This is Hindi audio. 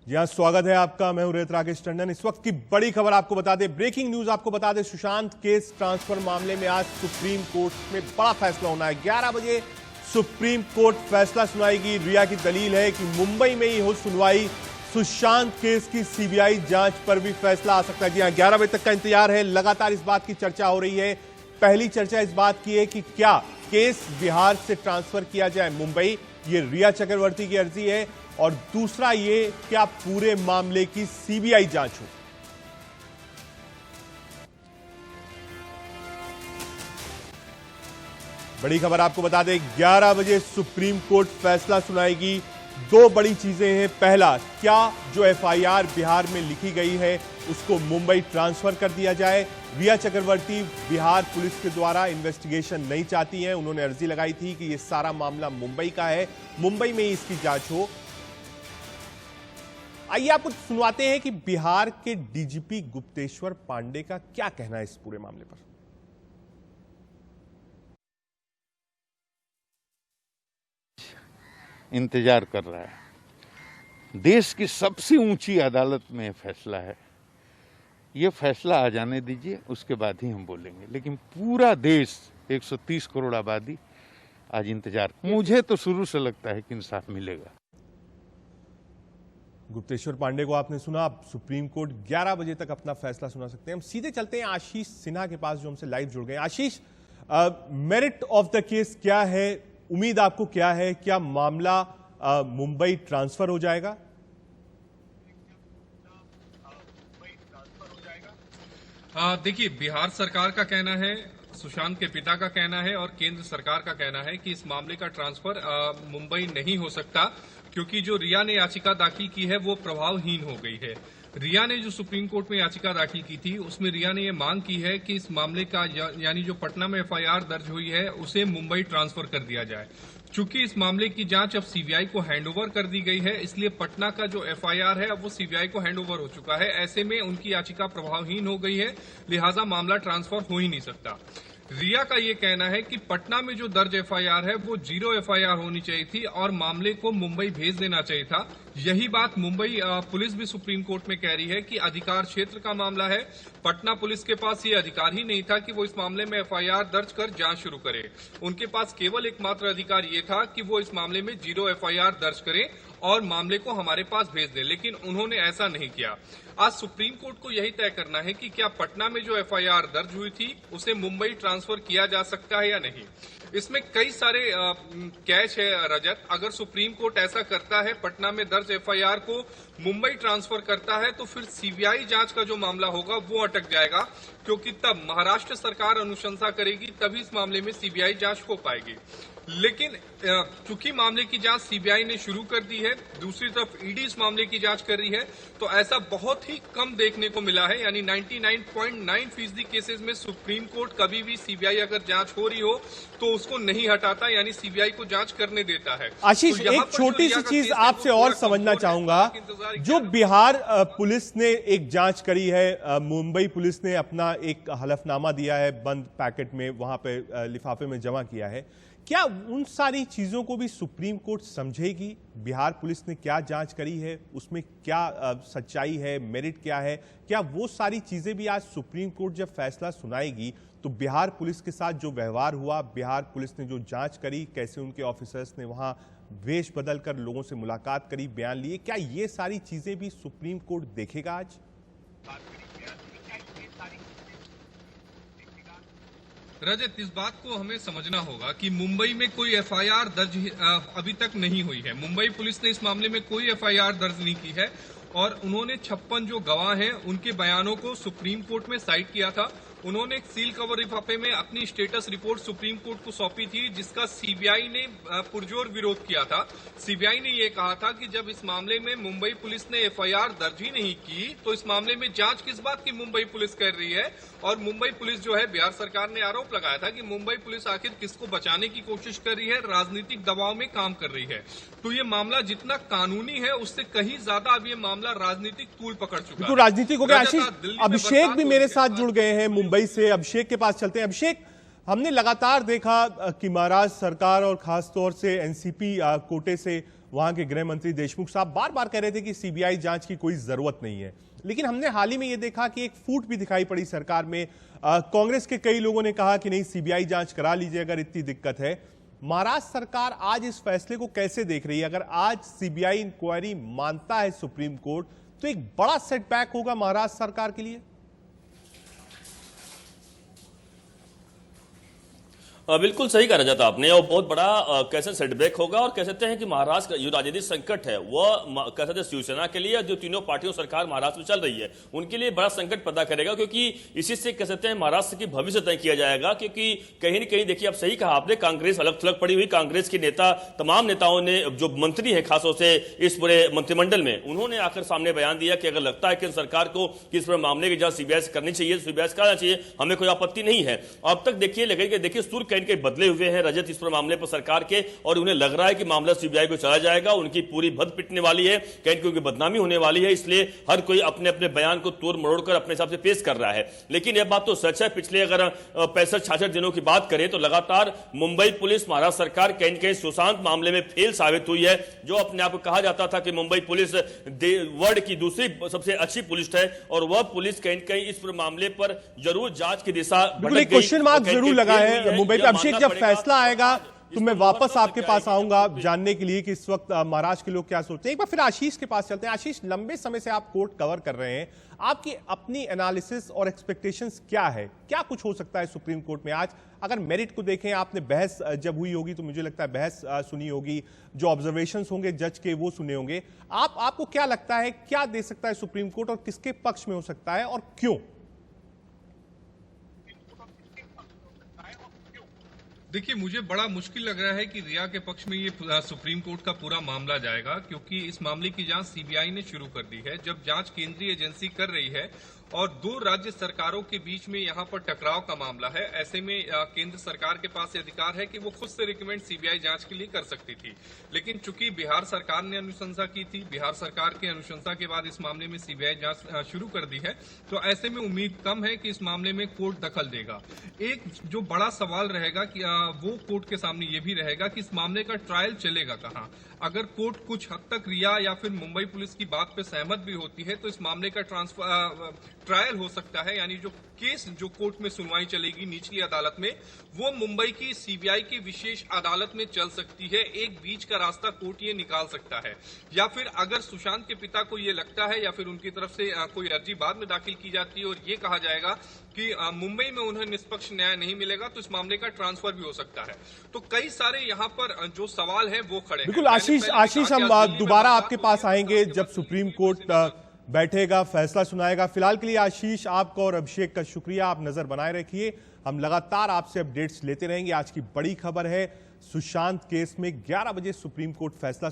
जी हाँ, स्वागत है आपका। मैं हूं रेत राकेश टंडन। इस वक्त की बड़ी खबर आपको बता दें, ब्रेकिंग न्यूज आपको बता दें, सुशांत केस ट्रांसफर मामले में आज सुप्रीम कोर्ट में बड़ा फैसला होना है। 11 बजे सुप्रीम कोर्ट फैसला सुनाएगी। रिया की दलील है कि मुंबई में ही हो सुनवाई। सुशांत केस की सीबीआई जांच पर भी फैसला आ सकता है। जी हाँ, 11 बजे तक का इंतजार है। लगातार इस बात की चर्चा हो रही है। पहली चर्चा इस बात की है कि क्या केस बिहार से ट्रांसफर किया जाए मुंबई, ये रिया चक्रवर्ती की अर्जी है, और दूसरा ये क्या पूरे मामले की सीबीआई जांच हो। बड़ी खबर आपको बता दें, 11 बजे सुप्रीम कोर्ट फैसला सुनाएगी। दो बड़ी चीजें हैं। पहला, क्या जो एफआईआर बिहार में लिखी गई है उसको मुंबई ट्रांसफर कर दिया जाए। रिया चक्रवर्ती बिहार पुलिस के द्वारा इन्वेस्टिगेशन नहीं चाहती हैं। उन्होंने अर्जी लगाई थी कि यह सारा मामला मुंबई का है, मुंबई में ही इसकी जांच हो। आइए आपको सुनवाते हैं कि बिहार के डीजीपी गुप्तेश्वर पांडे का क्या कहना है इस पूरे मामले पर। इंतजार कर रहा है। देश की सबसे ऊंची अदालत में यह फैसला है। ये फैसला आ जाने दीजिए, उसके बाद ही हम बोलेंगे। लेकिन पूरा देश, 130 करोड़ आबादी आज इंतजार। मुझे तो शुरू से लगता है कि इंसाफ मिलेगा। गुप्तेश्वर पांडे को आपने सुना। अब सुप्रीम कोर्ट 11 बजे तक अपना फैसला सुना सकते हैं। हम सीधे चलते हैं आशीष सिन्हा के पास, जो हमसे लाइव जुड़ गए। आशीष, मेरिट ऑफ द केस क्या है? उम्मीद आपको क्या है? क्या मामला मुंबई ट्रांसफर हो जाएगा? देखिए, बिहार सरकार का कहना है, सुशांत के पिता का कहना है और केंद्र सरकार का कहना है कि इस मामले का ट्रांसफर मुंबई नहीं हो सकता, क्योंकि जो रिया ने याचिका दाखिल की है वो प्रभावहीन हो गई है। रिया ने जो सुप्रीम कोर्ट में याचिका दाखिल की थी उसमें रिया ने ये मांग की है कि इस मामले का यानी जो पटना में एफआईआर दर्ज हुई है उसे मुंबई ट्रांसफर कर दिया जाए। चूंकि इस मामले की जांच अब सीबीआई को हैंडओवर कर दी गई है, इसलिए पटना का जो एफआईआर है अब वो सीबीआई को हैंडओवर हो चुका है। ऐसे में उनकी याचिका प्रभावहीन हो गई है, लिहाजा मामला ट्रांसफर हो ही नहीं सकता। रिया का ये कहना है कि पटना में जो दर्ज एफआईआर है वो 0 एफआईआर होनी चाहिए थी और मामले को मुंबई भेज देना चाहिए था। यही बात मुंबई पुलिस भी सुप्रीम कोर्ट में कह रही है कि अधिकार क्षेत्र का मामला है। पटना पुलिस के पास ये अधिकार ही नहीं था कि वो इस मामले में एफआईआर दर्ज कर जांच शुरू करे। उनके पास केवल एकमात्र अधिकार ये था कि वो इस मामले में 0 एफआईआर दर्ज करें और मामले को हमारे पास भेज दें, लेकिन उन्होंने ऐसा नहीं किया। आज सुप्रीम कोर्ट को यही तय करना है कि क्या पटना में जो एफआईआर दर्ज हुई थी उसे मुंबई ट्रांसफर किया जा सकता है या नहीं। इसमें कई सारे कैच है रजत। अगर सुप्रीम कोर्ट ऐसा करता है, पटना में दर्ज एफआईआर को मुंबई ट्रांसफर करता है, तो फिर सीबीआई जांच का जो मामला होगा वो अटक जाएगा, क्योंकि तब महाराष्ट्र सरकार अनुशंसा करेगी, तभी इस मामले में सीबीआई जांच हो पाएगी। लेकिन चूंकि मामले की जांच सीबीआई ने शुरू कर दी है, दूसरी तरफ ईडी इस मामले की जांच कर रही है, तो ऐसा बहुत ही कम देखने को मिला है। यानी 99.9% केसेस में सुप्रीम कोर्ट कभी भी सीबीआई अगर जांच हो रही हो तो उसको नहीं हटाता, यानी सीबीआई को जांच करने देता है। आशीष, तो एक छोटी सी चीज आपसे और समझना चाहूंगा। जो बिहार पुलिस ने एक जांच करी है, मुंबई पुलिस ने अपना एक हलफनामा दिया है, बंद पैकेट में वहां पे लिफाफे में जमा किया है, क्या उन सारी चीजों को भी सुप्रीम कोर्ट समझेगी? बिहार पुलिस ने क्या जांच करी है, उसमें क्या सच्चाई है, मेरिट क्या है, क्या वो सारी चीजें भी आज सुप्रीम कोर्ट जब फैसला सुनाएगी तो बिहार पुलिस के साथ जो व्यवहार हुआ, बिहार पुलिस ने जो जांच करी, कैसे उनके ऑफिसर्स ने वहां वेश बदलकर लोगों से मुलाकात करी, बयान लिए, क्या ये सारी चीजें भी सुप्रीम कोर्ट देखेगा आज? रजत, इस बात को हमें समझना होगा कि मुंबई में कोई एफआईआर दर्ज अभी तक नहीं हुई है। मुंबई पुलिस ने इस मामले में कोई एफआईआर दर्ज नहीं की है और उन्होंने 56 जो गवाह हैं उनके बयानों को सुप्रीम कोर्ट में साइट किया था। उन्होंने एक सील कवर लिफाफे में अपनी स्टेटस रिपोर्ट सुप्रीम कोर्ट को सौंपी थी, जिसका सीबीआई ने पुरजोर विरोध किया था। सीबीआई ने यह कहा था कि जब इस मामले में मुंबई पुलिस ने एफआईआर दर्ज ही नहीं की तो इस मामले में जांच किस बात की मुंबई पुलिस कर रही है। और मुंबई पुलिस जो है, बिहार सरकार ने आरोप लगाया था कि मुंबई पुलिस आखिर किसको बचाने की कोशिश कर रही है, राजनीतिक दबाव में काम कर रही है। तो ये मामला जितना कानूनी है उससे कहीं ज्यादा अब ये मामला राजनीतिक तूल पकड़ चुका है। तो राजनीतिक हो गया। आशीष, अभिषेक भी मेरे साथ जुड़ गए हैं मुंबई से। अभिषेक के पास चलते हैं। अभिषेक, हमने लगातार देखा कि महाराष्ट्र सरकार और खासतौर से एनसीपी कोटे से वहां के गृह मंत्री देशमुख साहब बार बार कह रहे थे कि सीबीआई जांच की कोई जरूरत नहीं है, लेकिन हमने हाल ही में यह देखा कि एक फूट भी दिखाई पड़ी सरकार में। कांग्रेस के कई लोगों ने कहा कि नहीं, सीबीआई जांच करा लीजिए अगर इतनी दिक्कत है। महाराष्ट्र सरकार आज इस फैसले को कैसे देख रही है? अगर आज सीबीआई इंक्वायरी मानता है सुप्रीम कोर्ट, तो एक बड़ा सेटबैक होगा महाराष्ट्र सरकार के लिए। बिल्कुल सही कह रहा था आपने, और बहुत बड़ा कैसे सेटबैक होगा। और कह सकते हैं कि महाराष्ट्र का जो राजनीतिक संकट है वह कह सकते हैं शिवसेना के लिए, जो तीनों पार्टियों सरकार महाराष्ट्र में चल रही है उनके लिए बड़ा संकट पैदा करेगा, क्योंकि इसी से कह सकते हैं महाराष्ट्र की भविष्य तय किया जाएगा। क्योंकि कहीं न कहीं देखिए, आप सही कहा आपने, कांग्रेस अलग थलग पड़ी हुई, कांग्रेस के नेता, तमाम नेताओं ने, जो मंत्री है खासतौर से इस पूरे मंत्रिमंडल में, उन्होंने आकर सामने बयान दिया कि अगर लगता है कि सरकार को किस पर मामले की जांच सीबीआई से करनी चाहिए, सीबीआई से करना चाहिए, हमें कोई आपत्ति नहीं है। अब तक देखिए सुर के बदले हुए हैं रजत इस पर मामले पर सरकार के, और उन्हें लग रहा है कि मामला सीबीआई को चला जाएगा, उनकी पूरी भद पिटने वाली है, कहीं उनकी बदनामी होने वाली है। इसलिए हर कोई अपने अपने बयान को तोड़ मरोड़ कर अपने हिसाब से पेश कर रहा है। लेकिन यह बात तो सच है, पिछले अगर 65-66 दिनों की बात करें तो लगातार मुंबई पुलिस, महाराष्ट्र सरकार कहीं न कहीं सुशांत मामले में फेल साबित हुई है। जो अपने आप को कहा जाता था कि मुंबई पुलिस वर्ल्ड की दूसरी सबसे अच्छी पुलिस है, और वह पुलिस कहीं न कहीं इस मामले पर जरूर जांच की दिशा क्वेश्चन मार्क जरूर लगा है मुंबई पे। अभिषेक, जब फैसला आएगा तो मैं वापस आपके पास आऊंगा जानने के लिए कि इस वक्त महाराष्ट्र के लोग क्या सोचते हैं। एक बार फिर आशीष के पास चलते हैं। आशीष, लंबे समय से आप कोर्ट कवर कर रहे हैं, आपकी अपनी एनालिसिस और एक्सपेक्टेशंस क्या है? क्या कुछ हो सकता है सुप्रीम कोर्ट में आज? अगर मेरिट को देखें, आपने बहस जब हुई होगी तो मुझे लगता है बहस सुनी होगी, जो ऑब्जर्वेशंस होंगे जज के वो सुने होंगे। आपको क्या लगता है, क्या दे सकता है सुप्रीम कोर्ट और किसके पक्ष में हो सकता है और क्यों? देखिए, मुझे बड़ा मुश्किल लग रहा है कि रिया के पक्ष में ये सुप्रीम कोर्ट का पूरा मामला जाएगा, क्योंकि इस मामले की जांच सीबीआई ने शुरू कर दी है। जब जांच केंद्रीय एजेंसी कर रही है और दो राज्य सरकारों के बीच में यहां पर टकराव का मामला है, ऐसे में केंद्र सरकार के पास ये अधिकार है कि वो खुद से रिकमेंड सीबीआई जांच के लिए कर सकती थी। लेकिन चूंकि बिहार सरकार ने अनुशंसा की थी, बिहार सरकार की अनुशंसा के बाद इस मामले में सीबीआई जांच शुरू कर दी है, तो ऐसे में उम्मीद कम है कि इस मामले में कोर्ट दखल देगा। एक जो बड़ा सवाल रहेगा कि वो कोर्ट के सामने ये भी रहेगा कि इस मामले का ट्रायल चलेगा कहां। अगर कोर्ट कुछ हद तक रिया या फिर मुंबई पुलिस की बात पे सहमत भी होती है, तो इस मामले का ट्रायल हो सकता है, यानी जो केस जो कोर्ट में सुनवाई चलेगी निचली अदालत में, वो मुंबई की सीबीआई की विशेष अदालत में चल सकती है। एक बीच का रास्ता कोर्ट ये निकाल सकता है। या फिर अगर सुशांत के पिता को ये लगता है या फिर उनकी तरफ से कोई अर्जी बाद में दाखिल की जाती है और ये कहा जाएगा कि मुंबई में उन्हें निष्पक्ष न्याय नहीं मिलेगा, तो इस मामले का ट्रांसफर भी हो सकता है। तो कई सारे यहाँ पर जो सवाल है वो खड़े हैं। बिल्कुल आशीष, हम दोबारा आपके पास आएंगे जब सुप्रीम कोर्ट बैठेगा, फैसला सुनाएगा। फिलहाल के लिए आशीष, आपका और अभिषेक का शुक्रिया। आप नजर बनाए रखिए, हम लगातार आपसे अपडेट्स लेते रहेंगे। आज की बड़ी खबर है, सुशांत केस में 11 बजे सुप्रीम कोर्ट फैसला